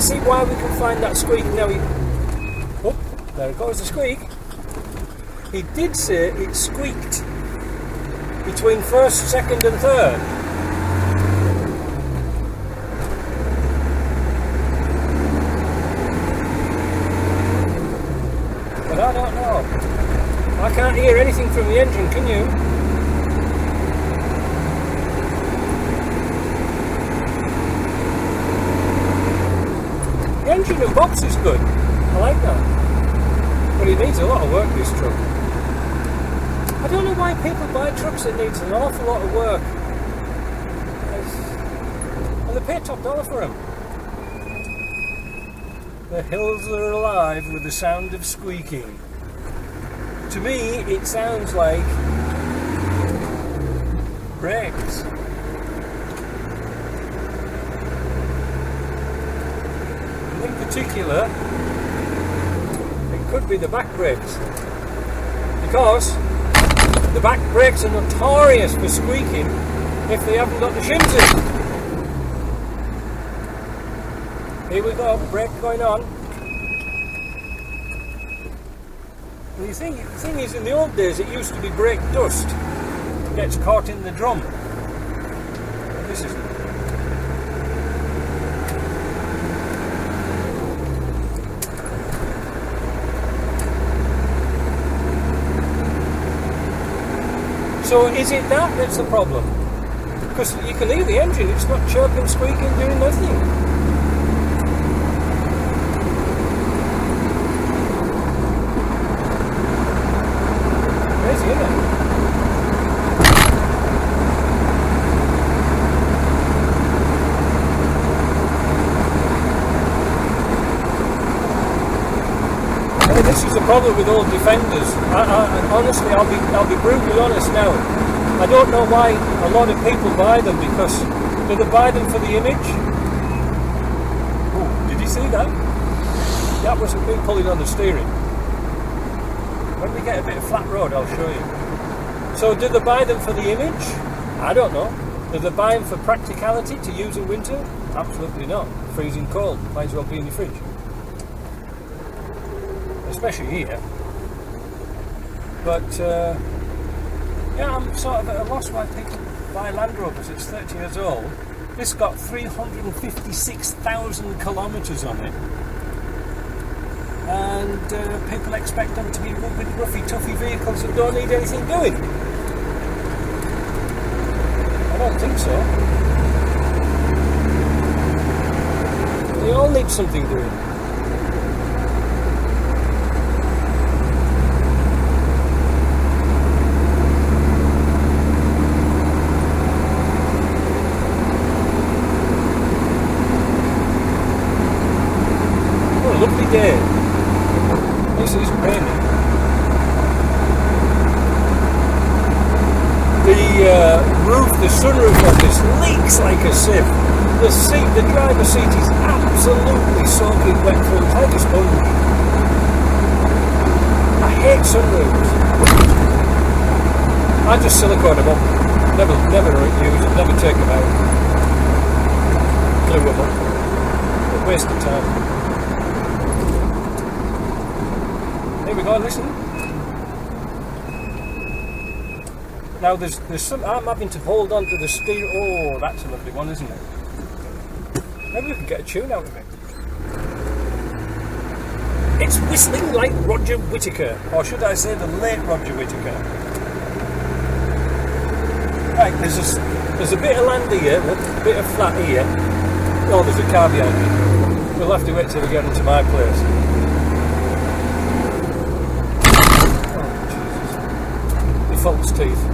Let's see why we can find that squeak. Now, oh, there goes the squeak. He did say it squeaked between first, second and third. But I don't know. I can't hear anything from the engine, can you? The engine and box is good. I like that. But it needs a lot of work, this truck. I don't know why people buy trucks that needs an awful lot of work. And they pay top dollar for them. The hills are alive with the sound of squeaking. To me, it sounds like brakes. In particular, it could be the back brakes, because the back brakes are notorious for squeaking if they haven't got the shims in. Here we go, brake going on. And the thing is, in the old days it used to be brake dust that gets caught in the drum. And this is So is it that's the problem? Because you can hear the engine, it's not chirping, squeaking, doing nothing. Crazy, isn't it? This is the problem with old Defenders. Honestly, I'll be brutally honest now. I don't know why a lot of people buy them, because do they buy them for the image? Oh, did you see that? That wasn't me pulling on the steering. When we get a bit of flat road, I'll show you. So do they buy them for the image? I don't know. Do they buy them for practicality to use in winter? Absolutely not. Freezing cold. Might as well be in your fridge. Especially here. But yeah, I'm sort of at a loss why people buy Land Rovers. It's 30 years old. This got 356,000 kilometres on it, and people expect them to be rugged, roughy, toughy vehicles that don't need anything doing. I don't think so. They all need something doing. Lovely day. This is raining. The sunroof on this leaks like a sieve. The driver's seat is absolutely soaking wet through. It's like a sponge. I hate sunroofs. I just silicone them up. Never use them. Never take them out. Glue them up. A waste of time. Here we go, listen. Now there's some, I'm having to hold on to the steer. Oh, that's a lovely one, isn't it? Maybe we can get a tune out of it. It's whistling like Roger Whittaker, or should I say the late Roger Whittaker. Right, there's a bit of land here, a bit of flat here. Oh, there's a car behind me. We'll have to wait till we get into my place. False teeth.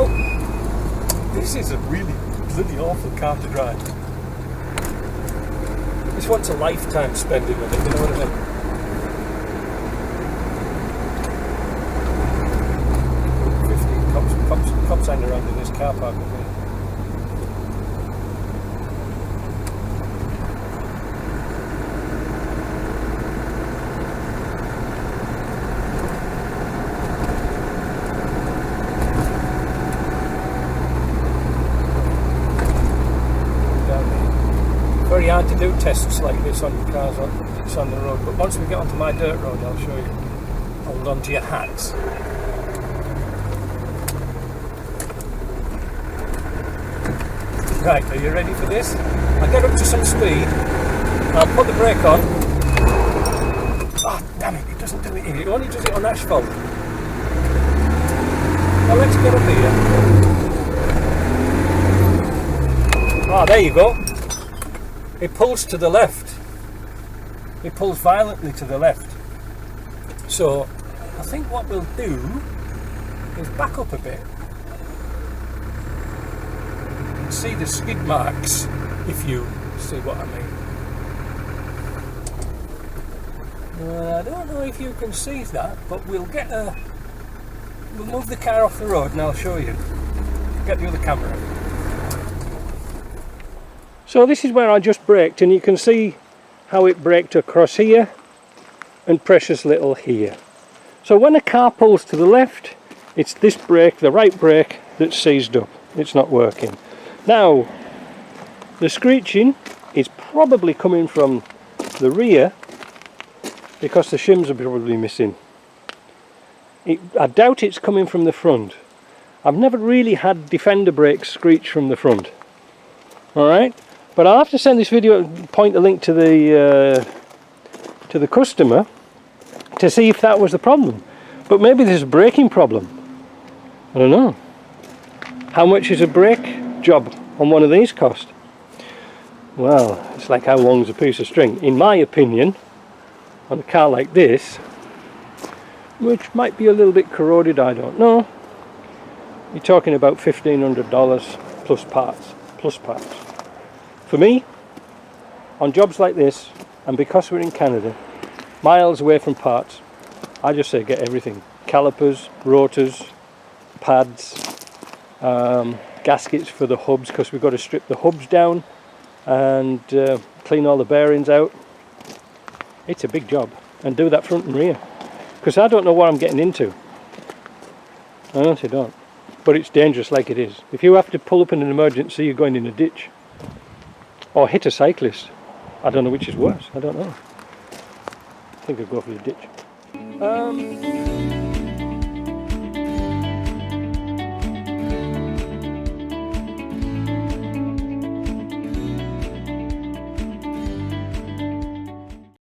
Oh, this is a really bloody awful car to drive. This one's a lifetime spending with it, you know what I mean? 50 cops hanging around in this car park with me. Very hard to can do tests like this on cars it's on the road, but once we get onto my dirt road I'll show you. Hold on to your hats. Right, are you ready for this? I'll get up to some speed, I'll put the brake on. Oh damn it, it doesn't do it here, it only does it on asphalt. Now let's get up here. Ah, there you go. It pulls to the left. It pulls violently to the left. So I think what we'll do is back up a bit. And see the skid marks, if you see what I mean. I don't know if you can see that, but we'll move the car off the road and I'll show you. Get the other camera. So this is where I just braked, and you can see how it braked across here and precious little here. So when a car pulls to the left, it's this brake, the right brake, that's seized up. It's not working. Now, the screeching is probably coming from the rear because the shims are probably missing. I doubt it's coming from the front. I've never really had Defender brakes screech from the front. Alright? But I'll have to send this video, point a link to the customer to see if that was the problem. But maybe there's a braking problem. I don't know. How much is a brake job on one of these cost? Well, it's like how long's a piece of string. In my opinion, on a car like this, which might be a little bit corroded, I don't know, you're talking about $1,500 plus parts. For me, on jobs like this, and because we're in Canada, miles away from parts, I just say get everything. Calipers, rotors, pads, gaskets for the hubs, because we've got to strip the hubs down and clean all the bearings out. It's a big job, and do that front and rear, because I don't know what I'm getting into. I honestly don't. But it's dangerous like it is. If you have to pull up in an emergency, you're going in a ditch. Or hit a cyclist. I don't know which is worse. I don't know. I think I'll go for the ditch.